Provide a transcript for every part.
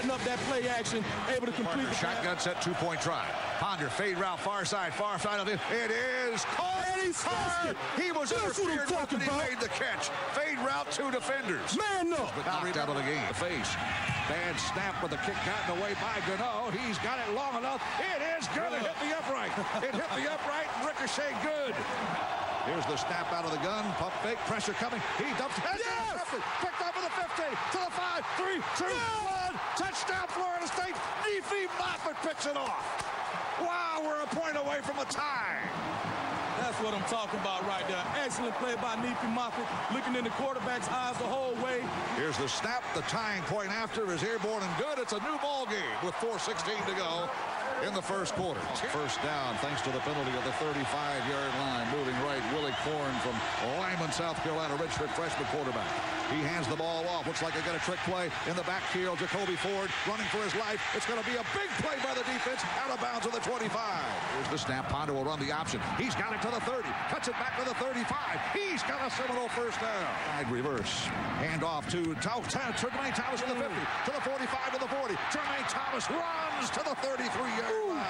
setting up that play action, able to complete the shotgun set, two-point try. Ponder, fade route, far side of it. It is caught. He was interfered with, and he made the catch. Fade route, two defenders. Man, no. But knocked out of the game. The face. Bad snap with the kick gotten away by Gano. He's got it long enough. It is going to hit the upright. It hit the upright. Ricochet good. Here's the snap out of the gun. Pump fake. Pressure coming. He dumps. Yes! Picked up at the 50. To the 5. 3, 2, 1. Touchdown, Florida State. Nefi Moffitt picks it off. Wow, we're a point away from a tie. That's what I'm talking about right there. Excellent play by Nefi Moffitt, looking in the quarterback's eyes the whole way. Here's the snap. The tying point after is airborne and good. It's a new ball game with 4:16 to go in the first quarter. First down thanks to the penalty at the 35-yard line. Moving right, Willie Korn from Lyman, South Carolina, redshirt freshman quarterback. He hands the ball off. Looks like they got a trick play in the backfield. Jacoby Ford running for his life. It's going to be a big play by the defense. Out of bounds at the 25. Here's the snap. Ponder will run the option. He's got it to the 30. Cuts it back to the 35. He's got a Seminole first down. Side reverse. Hand off to Jermaine Thomas to the 50. To the 45 to the 40. Jermaine Thomas runs to the 33-yard line.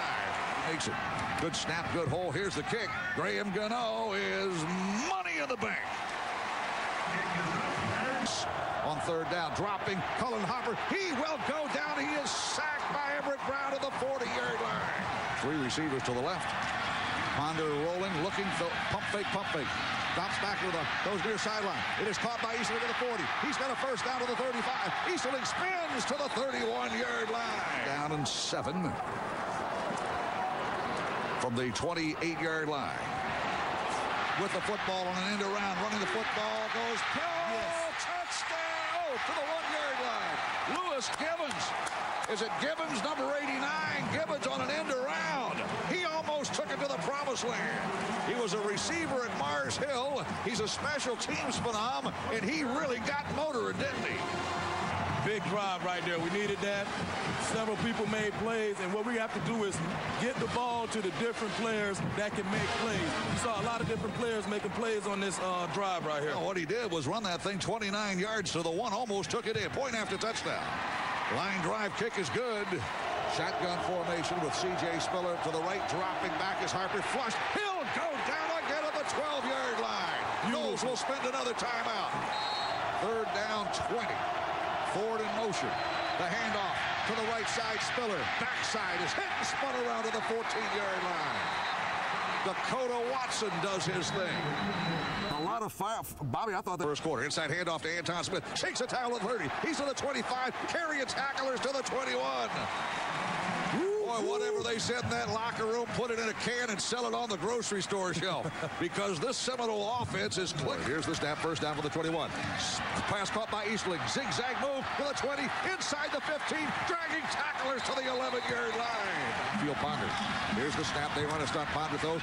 Makes it. Good snap, good hole. Here's the kick. Graham Gano is money in the bank. On third down, dropping Cullen Hopper. He will go down. He is sacked by Everett Brown to the 40-yard line. Three receivers to the left. Ponder rolling, looking, pump fake. Drops back to goes near sideline. It is caught by Easterling to the 40. He's got a first down to the 35. Easterling spins to the 31-yard line. Down and 7 from the 28-yard line. With the football on an end around, running the football, goes touchdown to the 1-yard line. Lewis Gibbons. Is it Gibbons, number 89? Gibbons on an end around. He almost took it to the promised land. He was a receiver at Mars Hill. He's a special teams phenom, and he really got motoring, didn't he? Big drive right there. We needed that. Several people made plays, and what we have to do is get the ball to the different players that can make plays. You saw a lot of different players making plays on this drive right here. Well, what he did was run that thing 29 yards to the 1, almost took it in. Point after touchdown. Line drive kick is good. Shotgun formation with C.J. Spiller to the right. Dropping back is Harper. Flushed. He'll go down again at the 12-yard line. Knowles will spend another timeout. Third down, 20. Ford in motion. The handoff to the right side. Spiller. Backside is hit and spun around to the 14-yard line. Dakota Watson does his thing. A lot of fire. Bobby, I thought that first quarter. Inside handoff to Anton Smith. Shakes a towel at 30. He's to the 25. Carrying tacklers to the 21. Boy, whatever they said in that locker room, put it in a can and sell it on the grocery store shelf. Because this Seminole offense is clicking. Here's the snap. First down for the 21. Pass caught by Easterling. Zigzag move to the 20. Inside the 15. Dragging tacklers to the 11-yard line. Field Ponder. Here's the snap. They run a stunt. Ponder throws.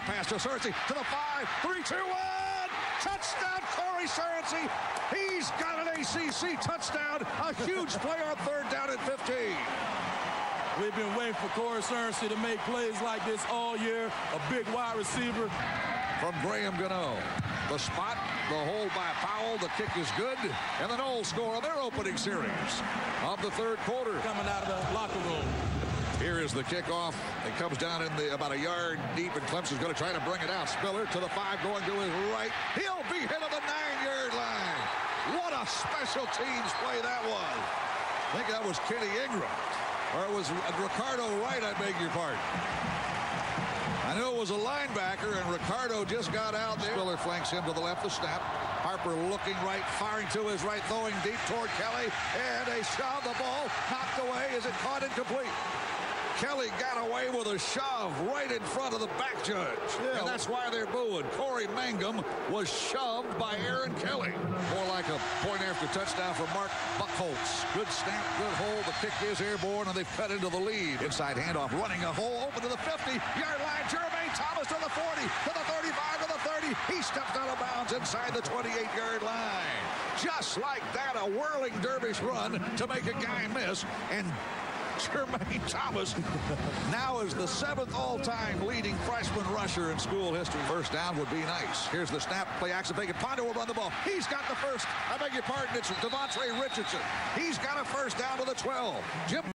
Pass to Searcy to the 5. 3, 2, 1. Touchdown, Corey Searcy. He's got an ACC touchdown. A huge play on third down at 15. We've been waiting for Corey Searcy to make plays like this all year. A big wide receiver. From Graham Gano. The spot, the hold by Powell. The kick is good. And the Knowles score on their opening series of the third quarter. Coming out of the locker room. Here is the kickoff. It comes down in about a yard deep, and Clemson's going to try to bring it out. Spiller to the 5, going to his right. He'll be hit at the 9-yard line. What a special teams play that was. I think that was Kenny Ingram. Or it was Ricardo Wright, I beg your pardon. I knew it was a linebacker, and Ricardo just got out there. Spiller flanks him to the left, the snap. Harper looking right, firing to his right, throwing deep toward Kelly. And a shove, the ball knocked away. Is it caught incomplete? Kelly got away with a shove right in front of the back judge. Yeah. And that's why they're booing. Corey Mangum was shoved by Aaron Kelly. More like a point after touchdown for Mark Buckholtz. Good snap, good hold. The kick is airborne, and they've cut into the lead. Inside handoff, running a hole, open to the 50-yard line. Jermaine Thomas to the 40, to the 35, to the 30. He stepped out of bounds inside the 28-yard line. Just like that, a whirling dervish run to make a guy miss. And Jermaine Thomas now is the 7th all-time leading freshman rusher in school history. First down would be nice. Here's the snap. Play action fake. Pondo will run the ball. He's got the first. I beg your pardon. It's Devontae Richardson. He's got a first down to the 12. Jim